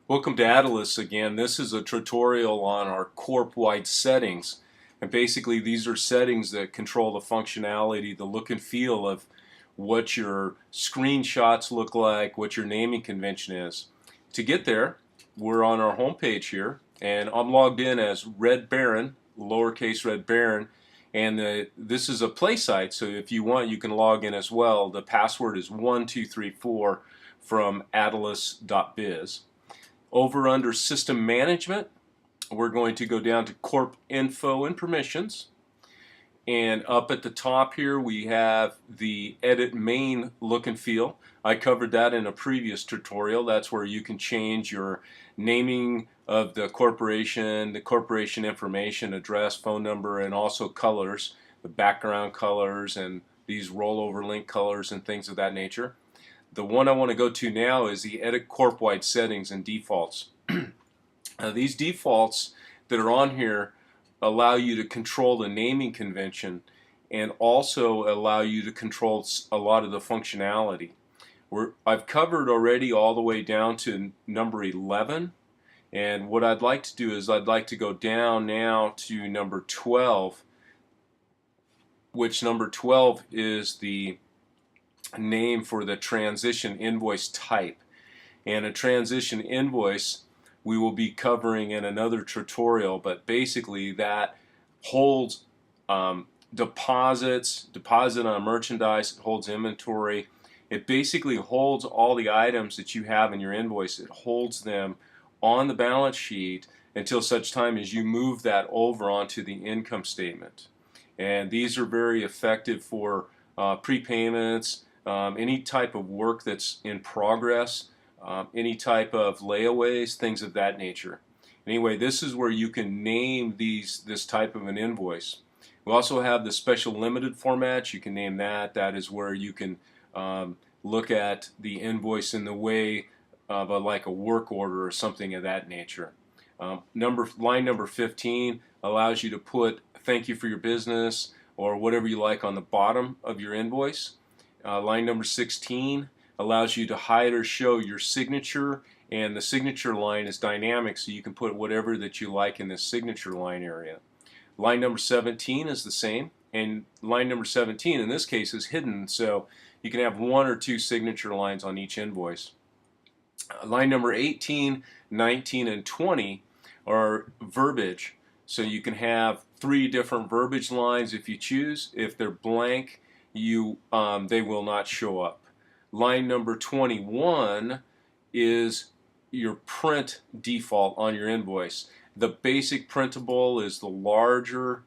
Welcome to adilas again. This is a tutorial on our Corp-wide settings. And basically these are settings that control the functionality, the look and feel of what your screenshots look like, what your naming convention is. To get there, we're on our home page here, and I'm logged in as Red Baron, lowercase Red Baron, and this is a play site, so if you want you can log in as well. The password is 1234 from adilas.biz. Over under System Management, we're going to go down to Corp Info and Permissions. And up at the top here we have the Edit Main look and feel. I covered that in a previous tutorial. That's where you can change your naming of the corporation information, address, phone number, and also colors, the background colors and these rollover link colors and things of that nature. The one I want to go to now is the Edit Corp-wide Settings and Defaults. These defaults that are on here allow you to control the naming convention and also allow you to control a lot of the functionality. I've covered already all the way down to number 11, and what I'd like to do is I'd like to go down now to number 12, which number 12 is the name for the transition invoice type. And a transition invoice we will be covering in another tutorial, but basically that holds deposit on merchandise, it holds inventory, it basically holds all the items that you have in your invoice. It holds them on the balance sheet until such time as you move that over onto the income statement. And these are very effective for prepayments, any type of work that's in progress, any type of layaways, things of that nature. Anyway, this is where you can name this type of an invoice. We also have the special limited format. You can name that. That is where you can look at the invoice in the way of like a work order or something of that nature. Line number 15 allows you to put thank you for your business or whatever you like on the bottom of your invoice. Line number 16 allows you to hide or show your signature, and the signature line is dynamic, so you can put whatever that you like in this signature line area. Line number 17 is the same, and line number 17 in this case is hidden, so you can have one or two signature lines on each invoice. Line number 18, 19, and 20 are verbiage, so you can have 3 different verbiage lines if you choose. If they're blank, they will not show up. Line number 21 is your print default on your invoice. The basic printable is the larger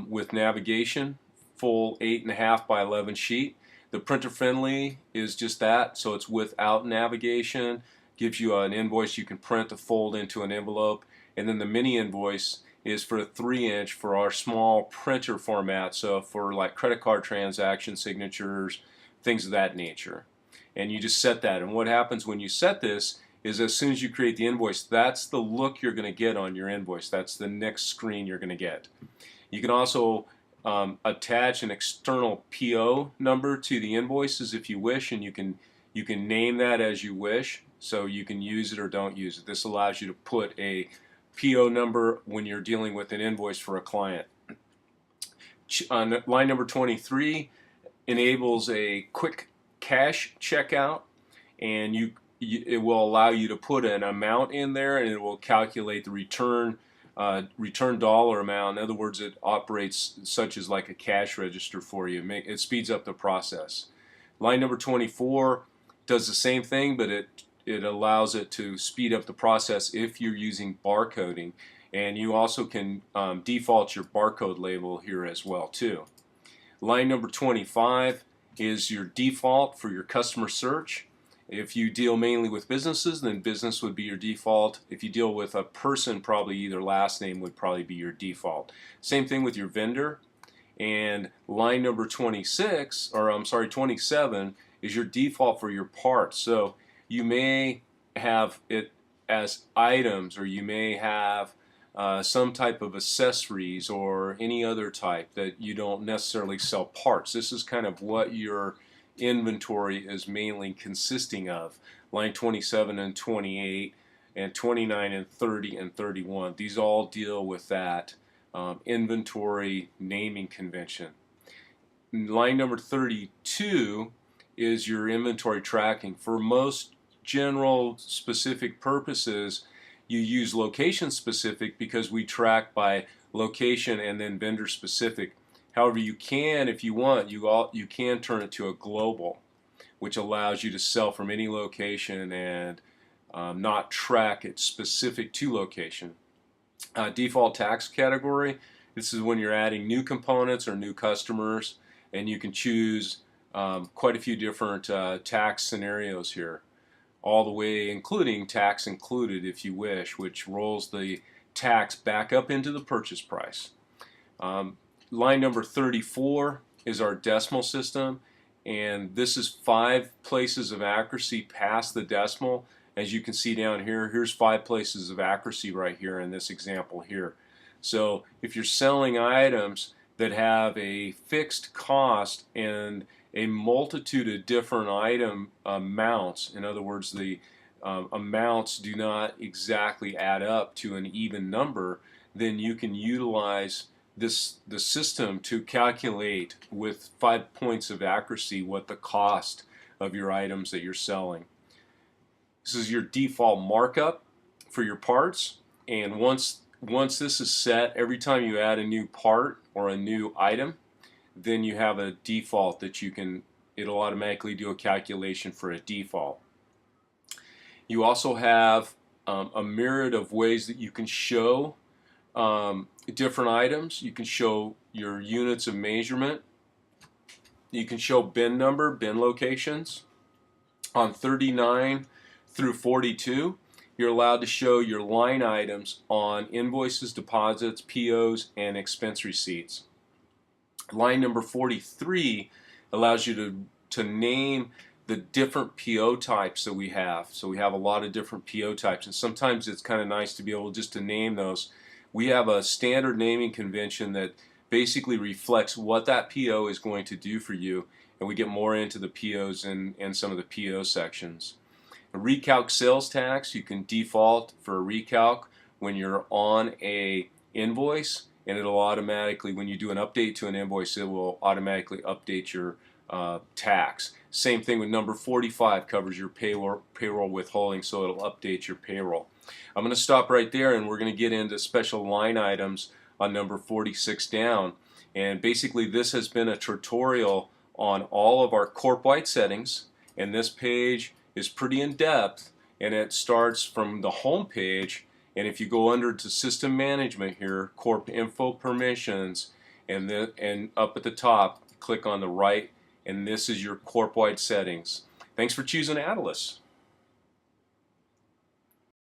with navigation, full 8.5 by 11 sheet. The printer friendly is just that, so it's without navigation, gives you an invoice you can print to fold into an envelope. And then the mini invoice is for a 3-inch for our small printer format, so for like credit card transaction signatures, things of that nature. And you just set that, and what happens when you set this is as soon as you create the invoice, that's the look you're going to get on your invoice. That's the next screen you're going to get. You can also attach an external P.O. number to the invoices if you wish, and you can name that as you wish, so you can use it or don't use it. This allows you to put a P.O. number when you're dealing with an invoice for a client. On line number 23 enables a quick cash checkout, and it will allow you to put an amount in there, and it will calculate the return dollar amount. In other words, it operates such as like a cash register for you. It speeds up the process. Line number 24 does the same thing, but it allows it to speed up the process if you're using barcoding, and you also can default your barcode label here as well too. Line number 25 is your default for your customer search. If you deal mainly with businesses, then business would be your default. If you deal with a person, probably either last name would probably be your default. Same thing with your vendor. And line number 27 is your default for your parts. So you may have it as items, or you may have some type of accessories or any other type that you don't necessarily sell parts. This is kind of what your inventory is mainly consisting of. Line 27 and 28 and 29 and 30 and 31. These all deal with that inventory naming convention. Line number 32 is your inventory tracking. For most general specific purposes, you use location specific because we track by location and then vendor specific. However, you can, if you want, you can turn it to a global, which allows you to sell from any location and not track it specific to location. Default tax category, this is when you're adding new components or new customers, and you can choose quite a few different tax scenarios here, all the way including tax included if you wish, which rolls the tax back up into the purchase price. Line number 34 is our decimal system, and this is 5 places of accuracy past the decimal. As you can see down here, here's 5 places of accuracy right here in this example here. So if you're selling items that have a fixed cost and a multitude of different item amounts, in other words, the amounts do not exactly add up to an even number, then you can utilize the system to calculate with 5 points of accuracy what the cost of your items that you're selling. This is your default markup for your parts, and once this is set, every time you add a new part or a new item, then you have a default that it'll automatically do a calculation for a default. You also have a myriad of ways that you can show different items. You can show your units of measurement. You can show bin number, bin locations. On 39 through 42, you're allowed to show your line items on invoices, deposits, POs, and expense receipts. Line number 43 allows you to name the different PO types that we have. So we have a lot of different PO types, and sometimes it's kind of nice to be able just to name those. We have a standard naming convention that basically reflects what that PO is going to do for you, and we get more into the POs and some of the PO sections. A Re-Calc sales tax, you can default for a Re-Calc when you're on a invoice, and it'll automatically, when you do an update to an invoice, it will automatically update your tax. Same thing with number 45, covers your payroll withholding, so it'll update your payroll. I'm going to stop right there, and we're going to get into special line items on number 46 down. And basically this has been a tutorial on all of our Corp-wide settings, and this page is pretty in-depth, and it starts from the home page, and if you go under to System Management here, Corp Info Permissions, and up at the top, click on the right, and this is your Corp-wide settings. Thanks for choosing adilas.